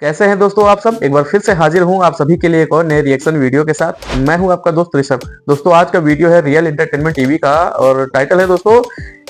कैसे हैं दोस्तों आप सब। एक बार फिर से हाजिर हूं आप सभी के लिए एक और नए रिएक्शन वीडियो के साथ। मैं हूं आपका दोस्त ऋषभ। दोस्तों आज का वीडियो है रियल एंटरटेनमेंट टीवी का और टाइटल है दोस्तों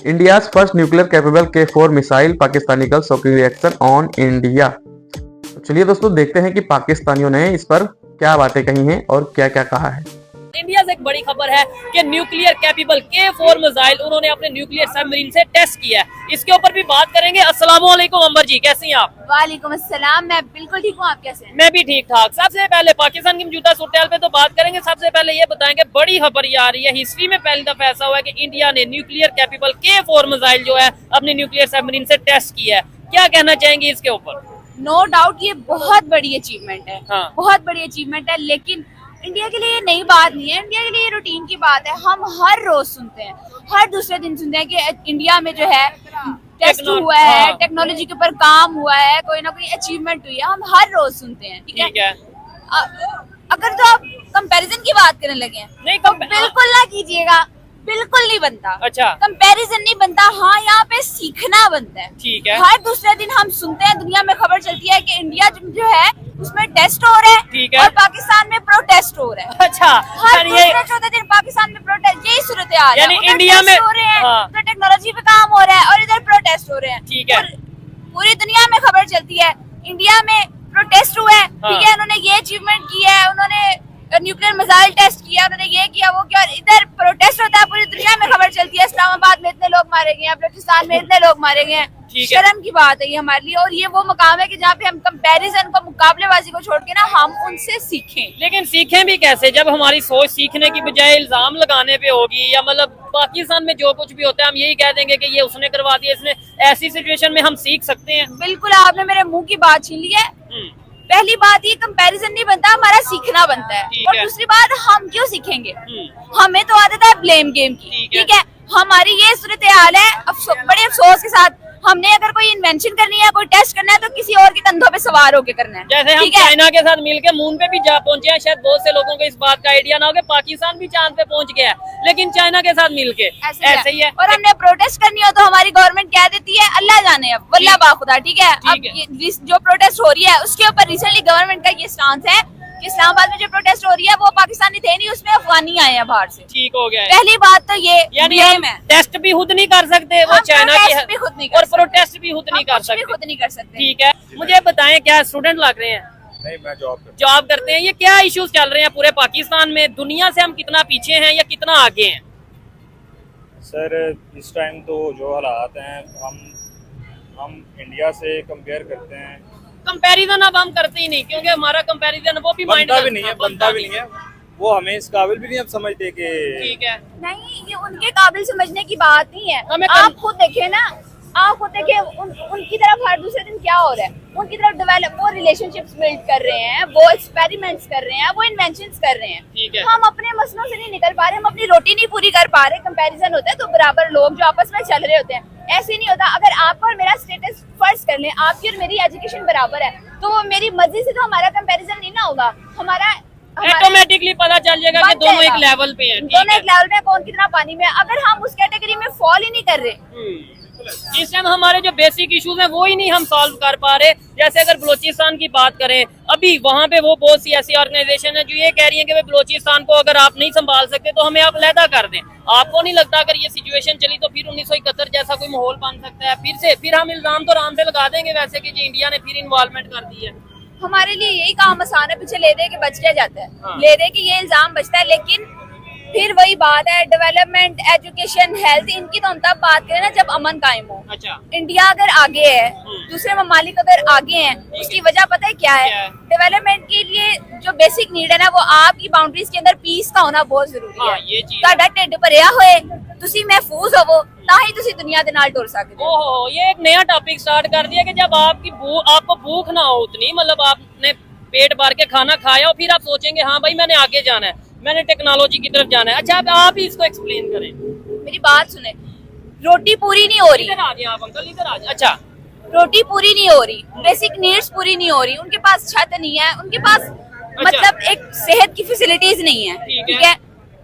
India's first nuclear capable K4 missile Pakistani girl shocking reaction on India. तो चलिए दोस्तों देखते हैं कि पाकिस्तानियों ने इस पर क्या बातें कही हैं और क्या क्या कहा है। इंडिया से एक बड़ी खबर है कि न्यूक्लियर कैपेबल K4 मिसाइल उन्होंने अपने न्यूक्लियर सबमरीन से टेस्ट किया है। इसके ऊपर भी बात करेंगे। अस्सलाम वालेकुम अंबर जी, कैसी हैं आप? वालेकुम अस्सलाम, मैं बिल्कुल ठीक हूँ, आप कैसे हैं? मैं भी ठीक ठाक। सबसे पहले पाकिस्तान की मौजूदा सूरत पे तो बात करेंगे। सबसे पहले ये बताएंगे, बड़ी खबर ये आ रही है, हिस्ट्री में पहली दफा ऐसा हुआ है कि इंडिया ने न्यूक्लियर कैपेबल K4 मिसाइल जो है अपने न्यूक्लियर सबमरीन से टेस्ट किया है। क्या कहना चाहेंगे इसके ऊपर? नो डाउट ये बहुत बड़ी अचीवमेंट है। हाँ। बहुत बड़ी अचीवमेंट है, लेकिन इंडिया के लिए ये नई बात नहीं है। इंडिया के लिए ये रूटीन की बात है। हम हर रोज सुनते हैं, हर दूसरे दिन सुनते हैं कि इंडिया में जो है टेस्ट हुआ है, हाँ। टेक्नोलॉजी के ऊपर काम हुआ है, कोई ना कोई अचीवमेंट हुई है। हम हर रोज सुनते हैं, ठीक है। अगर तो आप कंपैरिजन की बात करने लगे हैं नहीं, तो बिल्कुल ना कीजिएगा, बिल्कुल नहीं बनता। अच्छा, कंपैरिजन नहीं बनता। हाँ, यहाँ पे सीखना बनता है। ठीक है। हर दूसरे दिन हम सुनते हैं, दुनिया में खबर चलती है कि इंडिया जो है उसमें टेस्ट हो रहा है, ठीक है। और पाकिस्तान में प्रोटेस्ट हो रहा है। अच्छा, हर यानी दूसरे चौथे दिन पाकिस्तान में प्रोटेस्ट, यही सूरत हाल है। यानी उधर इंडिया में टेस्ट हो रहे हैं, हाँ। उधर टेक्नोलॉजी पे काम हो रहा है और इधर प्रोटेस्ट हो रहे हैं। ठीक है। पूरी दुनिया में खबर चलती है, इंडिया में प्रोटेस्ट हुआ है, हाँ। ठीक है। उन्होंने ये अचीवमेंट किया है, उन्होंने न्यूक्लियर मिसाइल टेस्ट किया, उन्होंने ये किया वो किया, और इधर प्रोटेस्ट होता है। पूरी दुनिया में खबर चलती है, इस्लामाबाद में इतने लोग मारे गए हैं, बलूचिस्तान में इतने लोग मारे गए हैं। ठीक है। शर्म की बात है ये हमारे लिए, और ये वो मकाम है कि जहाँ पे हम कंपैरिजन को, मुकाबलेबाजी को छोड़ के ना हम उनसे सीखें। लेकिन सीखें भी कैसे जब हमारी सोच सीखने की बजाय इल्जाम लगाने पे होगी, या मतलब पाकिस्तान में जो कुछ भी होता है हम यही कह देंगे कि ये उसने करवा दिया, इसने। ऐसी सिचुएशन में हम सीख सकते हैं? बिल्कुल, आपने मेरे मुंह की बात छीन ली है। पहली बात, ये कंपैरिजन नहीं बनता, हमारा सीखना बनता है। ठीक और है। दूसरी बात, हम क्यों सीखेंगे? हमें तो आदत है ब्लेम गेम की, ठीक है। हमारी ये सूरत हाल है, बड़े अफसोस के साथ। हमने अगर कोई इन्वेंशन करनी है, कोई टेस्ट करना है, तो किसी और के कंधों पे सवार होके करना है। जैसे हम ठीक है? चाइना के साथ मिलके मून पे भी जा पहुंचे हैं। शायद बहुत से लोगों को इस बात का आइडिया ना हो कि पाकिस्तान भी चांद पे पहुंच गया है, लेकिन चाइना के साथ मिलके ऐसे ही है। और हमने प्रोटेस्ट करनी हो तो हमारी गवर्नमेंट कह देती है अल्लाह जाने, अब वल्लाह बाखुदा, ठीक है। अब ये जो प्रोटेस्ट हो रही है उसके ऊपर रिसेंटली गवर्नमेंट का ये स्टांस है कि इस्लामाबाद में जो प्रोटेस्ट हो रही है वो पाकिस्तानी थे नहीं, उसमें अफगानी आए हैं बाहर से। ठीक हो गया है। पहली बात तो ये यानी blame हम है। टेस्ट भी खुद नहीं कर सकते, वो हम चाइना की protest भी खुद नहीं कर और सकते। प्रोटेस्ट भी खुद नहीं हम कर कुछ भी सकते। खुद नहीं कर सकते। ठीक है, मुझे बताएं, क्या स्टूडेंट लग रहे हैं? नहीं, मैं जॉब जॉब करते हैं। ये क्या इश्यूज चल रहे हैं पूरे पाकिस्तान में? दुनिया से हम कितना पीछे हैं या कितना आगे हैं? सर इस टाइम तो जो हालात हैं, हम इंडिया से कंपेयर करते हैं। कंपैरिजन अब हम करते ही नहीं, क्योंकि हमारा कंपैरिजन वो भी बनता भी नहीं है, वो हमें इस काबिल भी नहीं अब समझते कि ठीक है। नहीं, ये उनके काबिल समझने की बात नहीं है। हमें आप खुद देखें ना, आप खुद देखें उनकी तरफ हर दूसरे दिन क्या हो रहा है। उनकी तरफ डेवलप, वो रिलेशनशिप्स बिल्ड कर रहे हैं, वो एक्सपेरिमेंट्स कर रहे हैं, वो इन्वेंशंस कर रहे हैं। ठीक है। हम अपने मसलों से नहीं निकल पा रहे, हम अपनी रोटी नहीं पूरी कर पा रहे। कंपैरिजन होता है तो बराबर लोग जो आपस में चल रहे होते हैं, ऐसे नहीं होता। अगर आपका और मेरा स्टेटस फर्ज कर लें, आपकी और मेरी एजुकेशन बराबर है, तो मेरी मर्जी से तो हमारा कंपैरिजन नहीं ना होगा। हमारा ऑटोमेटिकली पता चल जाएगा कि दोनों एक लेवल पे हैं। दोनों एक लेवल में, कौन कितना पानी में है। अगर हम उस कैटेगरी में फॉल ही नहीं कर रहे, इस टाइम हमारे जो बेसिक इश्यूज हैं वो ही नहीं हम सॉल्व कर पा रहे। जैसे अगर बलूचिस्तान की बात करें, अभी वहाँ पे वो बहुत सी ऐसी ऑर्गेनाइजेशन है जो ये कह रही है कि भाई बलूचिस्तान को अगर आप नहीं संभाल सकते तो हमें आप अलहदा कर दें। आपको नहीं लगता अगर ये सिचुएशन चली तो फिर 1971 जैसा कोई माहौल बन सकता है? फिर हम इल्जाम तो आराम से लगा देंगे वैसे कि जी इंडिया ने फिर इन्वॉल्वमेंट कर दी है। हमारे लिए यही काम आसान है, पीछे ले दे के बच के जाता है। हाँ। ले दे के ये इल्जाम बचता है, लेकिन फिर वही बात है, डेवलपमेंट, एजुकेशन, हेल्थ, इनकी तो हम तब बात करें ना जब अमन कायम हो। अच्छा। इंडिया अगर आगे है, दूसरे ममालिक अगर आगे हैं, उसकी वजह पता है क्या है? डेवलपमेंट के लिए जो बेसिक नीड है ना, वो आपकी बाउंड्रीज के अंदर पीस का होना बहुत जरूरी हाँ, है। ये चीज ਤੁਹਾਡਾ ਢਿੱਡ ਭਰਿਆ ਹੋਏ, ਤੁਸੀਂ महफूज होवो, ਤਾਂ ही ਤੁਸੀਂ दुनिया ਦੇ ਨਾਲ टुर सकते हो। ओहो, ये एक नया टॉपिक स्टार्ट कर दिया कि जब आपको भूख ना हो उतनी, मतलब आपने पेट भर के खाना खाया और फिर आप सोचेंगे हाँ भाई मैंने आगे जाना है, मैंने टेक्नोलॉजी की तरफ जाना है। अच्छा, अब आप ही इसको एक्सप्लेन करें। मेरी बात सुने, रोटी पूरी नहीं हो रही। इधर आ जाए आप अंकल, इधर आ जाए। अच्छा, रोटी पूरी नहीं हो रही, बेसिक नीड्स पूरी नहीं हो रही, उनके पास छत नहीं है, उनके पास मतलब एक सेहत की फैसिलिटीज नहीं है, ठीक ठीक है।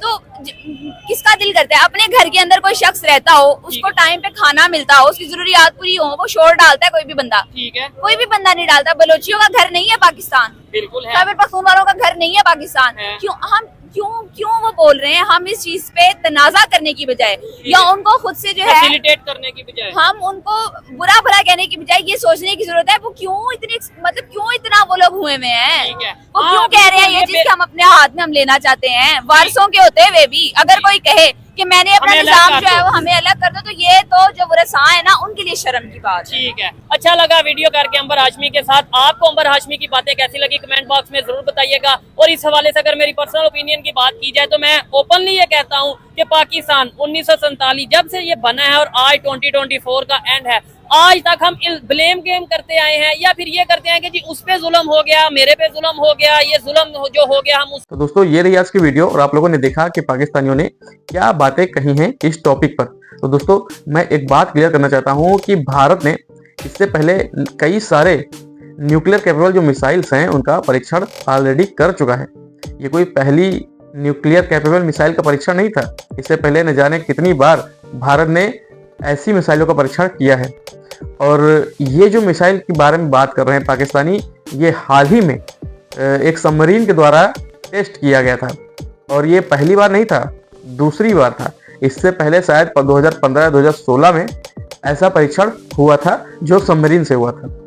तो किसका दिल करता है अपने घर के अंदर कोई शख्स रहता हो, उसको टाइम पे खाना मिलता हो, उसकी जरूरियात पूरी हो, वो शोर डालता है कोई भी बंदा? ठीक है, कोई भी बंदा नहीं डालता। बलोचियों का घर नहीं है पाकिस्तान, बिल्कुल है, खैबर पख्तूनख्वा का घर नहीं है पाकिस्तान। है। क्यों वो बोल रहे हैं? हम इस चीज पे तनाजा करने की बजाय या उनको खुद से जो है फैसिलिटेट करने की बजाय हम उनको बुरा भला कहने की बजाय ये सोचने की जरूरत है वो क्यों इतना वो लोग हुए हुए हैं, ठीक है। वो हाँ, क्यों कह रहे हैं बिल्कुल, ये चीज कि हम अपने हाथ में हम लेना चाहते हैं। वारसों के होते हुए भी अगर कोई कहे कि मैंने अपना हमें अलग निजाम कर जो है दो। वो हमें अलग कर दो, तो ये तो जो वरसा है ना उनके लिए शर्म की बात है। ठीक है। अच्छा लगा वीडियो करके अंबर हाशमी के साथ। आपको अंबर हाशमी की बातें कैसी लगी कमेंट बॉक्स में जरूर बताइएगा। और इस हवाले से अगर मेरी पर्सनल ओपिनियन की बात की जाए तो मैं ओपनली ये कहता हूँ कि पाकिस्तान 1947 जब से ये बना है और आज 2024 का एंड है, आज तक हम ब्लेम गेम करते आए हैं या फिर ये करते हैं कि जी उस पे जुल्म हो गया, मेरे पे जुल्म हो गया, ये जुल्म जो हो गया हम उस। तो दोस्तों ये रही आज की वीडियो और आप लोगों ने देखा कि पाकिस्तानियों ने क्या बातें कही हैं इस टॉपिक पर। तो दोस्तों मैं एक बात क्लियर करना चाहता हूं कि भारत ने इससे पहले कई सारे न्यूक्लियर कैपेबल जो मिसाइल्स हैं उनका परीक्षण ऑलरेडी कर चुका है। ये कोई पहली न्यूक्लियर कैपेबल मिसाइल का परीक्षण नहीं था। इससे पहले न जाने कितनी बार भारत ने ऐसी मिसाइलों का परीक्षण किया है। और ये जो मिसाइल के बारे में बात कर रहे हैं पाकिस्तानी, ये हाल ही में एक सबमरीन के द्वारा टेस्ट किया गया था और ये पहली बार नहीं था, दूसरी बार था। इससे पहले शायद 2015-2016 में ऐसा परीक्षण हुआ था जो सबमरीन से हुआ था।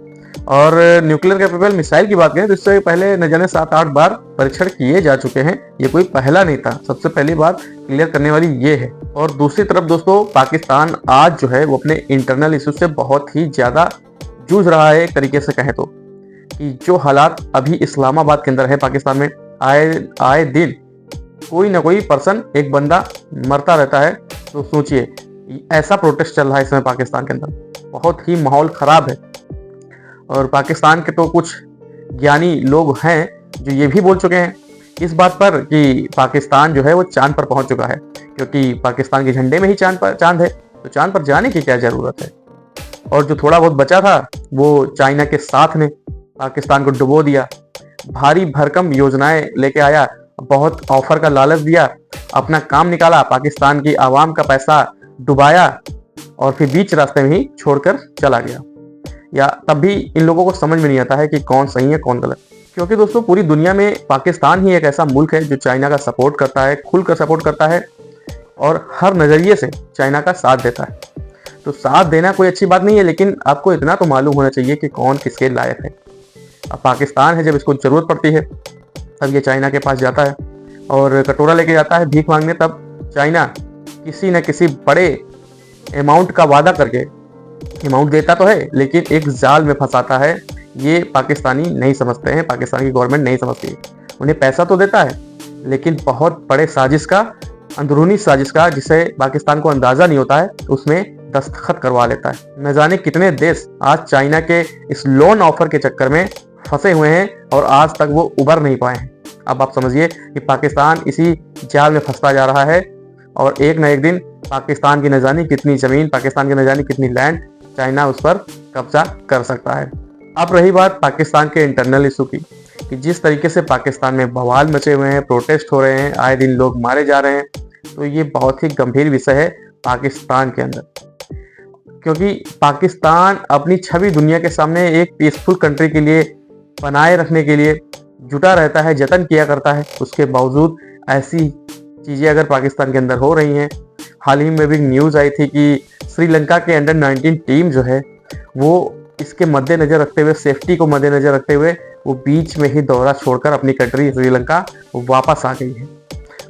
और न्यूक्लियर कैपेबल मिसाइल की बात करें तो इससे पहले न जाने 7-8 बार परीक्षण किए जा चुके हैं। ये कोई पहला नहीं था। सबसे पहली बात क्लियर करने वाली ये है। और दूसरी तरफ दोस्तों पाकिस्तान आज जो है वो अपने इंटरनल इशू से बहुत ही ज्यादा जूझ रहा है। एक तरीके से कहें तो कि जो हालात अभी इस्लामाबाद के अंदर है पाकिस्तान में, आए दिन कोई ना कोई पर्सन, एक बंदा मरता रहता है। तो सोचिए ऐसा प्रोटेस्ट चल रहा है इस समय पाकिस्तान के अंदर, बहुत ही माहौल खराब है। और पाकिस्तान के तो कुछ ज्ञानी लोग हैं जो ये भी बोल चुके हैं इस बात पर कि पाकिस्तान जो है वो चांद पर पहुंच चुका है, क्योंकि पाकिस्तान के झंडे में ही चांद है, तो चांद पर जाने की क्या जरूरत है। और जो थोड़ा बहुत बचा था वो चाइना के साथ ने पाकिस्तान को डुबो दिया, भारी भरकम योजनाएं लेके आया, बहुत ऑफर का लालच दिया, अपना काम निकाला, पाकिस्तान की आवाम का पैसा डुबाया और फिर बीच रास्ते में ही छोड़कर चला गया। या तब भी इन लोगों को समझ में नहीं आता है कि कौन सही है कौन गलत। क्योंकि दोस्तों पूरी दुनिया में पाकिस्तान ही एक ऐसा मुल्क है जो चाइना का सपोर्ट करता है, खुलकर सपोर्ट करता है और हर नजरिए से चाइना का साथ देता है। तो साथ देना कोई अच्छी बात नहीं है, लेकिन आपको इतना तो मालूम होना चाहिए कि कौन किसके लायक है। अब पाकिस्तान है, जब इसको जरूरत पड़ती है तब ये चाइना के पास जाता है और कटोरा लेके जाता है भीख मांगने। तब चाइना किसी न किसी बड़े अमाउंट का वादा करके, अमाउंट देता तो है लेकिन एक जाल में फंसाता है। ये पाकिस्तानी नहीं समझते हैं, पाकिस्तान की गवर्नमेंट नहीं समझती। उन्हें पैसा तो देता है लेकिन बहुत बड़े साजिश का, अंदरूनी साजिश का, जिसे पाकिस्तान को अंदाजा नहीं होता है, उसमें दस्तखत करवा लेता है। न जाने कितने देश आज चाइना के इस लोन ऑफर के चक्कर में फंसे हुए हैं और आज तक वो उबर नहीं पाए हैं। अब आप समझिए कि पाकिस्तान इसी जाल में फंसता जा रहा है और एक न एक दिन पाकिस्तान की न जाने कितनी जमीन, पाकिस्तान की न जाने कितनी लैंड चाइना उस पर कब्जा कर सकता है। अब रही बात पाकिस्तान के इंटरनल इशू की, कि जिस तरीके से पाकिस्तान में बवाल मचे हुए हैं, प्रोटेस्ट हो रहे हैं, आए दिन लोग मारे जा रहे हैं, तो ये बहुत ही गंभीर विषय है पाकिस्तान के अंदर। क्योंकि पाकिस्तान अपनी छवि दुनिया के सामने एक पीसफुल कंट्री के लिए बनाए रखने के लिए जुटा रहता है, जतन किया करता है। उसके बावजूद ऐसी चीजें अगर पाकिस्तान के अंदर हो रही हैं, हाल ही में भी न्यूज आई थी कि श्रीलंका के अंडर 19 टीम जो है वो इसके मद्देनजर रखते हुए, सेफ्टी को मद्देनजर रखते हुए वो बीच में ही दौरा छोड़कर अपनी कंट्री श्रीलंका वापस आ गई है।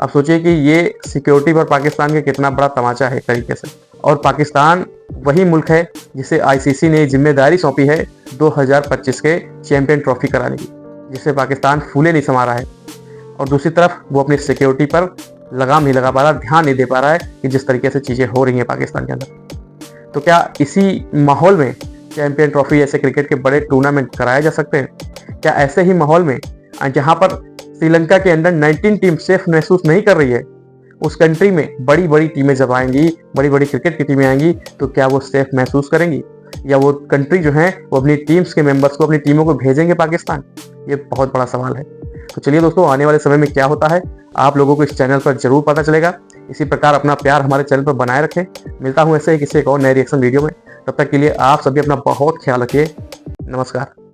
अब सोचिए कि ये सिक्योरिटी पर पाकिस्तान के कितना बड़ा तमाचा है एक तरीके से। और पाकिस्तान वही मुल्क है जिसे आईसीसी ने जिम्मेदारी सौंपी है 2025 के चैंपियन ट्रॉफी कराने की, जिसे पाकिस्तान फूले नहीं समा रहा है। और दूसरी तरफ वो अपनी सिक्योरिटी पर लगाम नहीं लगा पा रहा, ध्यान नहीं दे पा रहा है कि जिस तरीके से चीजें हो रही हैं पाकिस्तान के अंदर। तो क्या इसी माहौल में चैंपियन ट्रॉफी जैसे क्रिकेट के बड़े टूर्नामेंट कराए जा सकते हैं? क्या ऐसे ही माहौल में जहां पर श्रीलंका के अंडर 19 टीम सेफ महसूस नहीं कर रही है, उस कंट्री में बड़ी बड़ी टीमें जब आएंगी, बड़ी बड़ी क्रिकेट की टीमें आएंगी, तो क्या वो सेफ महसूस करेंगी? या वो कंट्री जो है वो अपनी टीम्स के मेंबर्स को, अपनी टीमों को भेजेंगे पाकिस्तान? ये बहुत बड़ा सवाल है। तो चलिए दोस्तों, आने वाले समय में क्या होता है आप लोगों को इस चैनल पर जरूर पता चलेगा। इसी प्रकार अपना प्यार हमारे चैनल पर बनाए रखें। मिलता हूं ऐसे ही किसी एक और नए रिएक्शन वीडियो में। तब तक के लिए आप सभी अपना बहुत ख्याल रखिए। नमस्कार।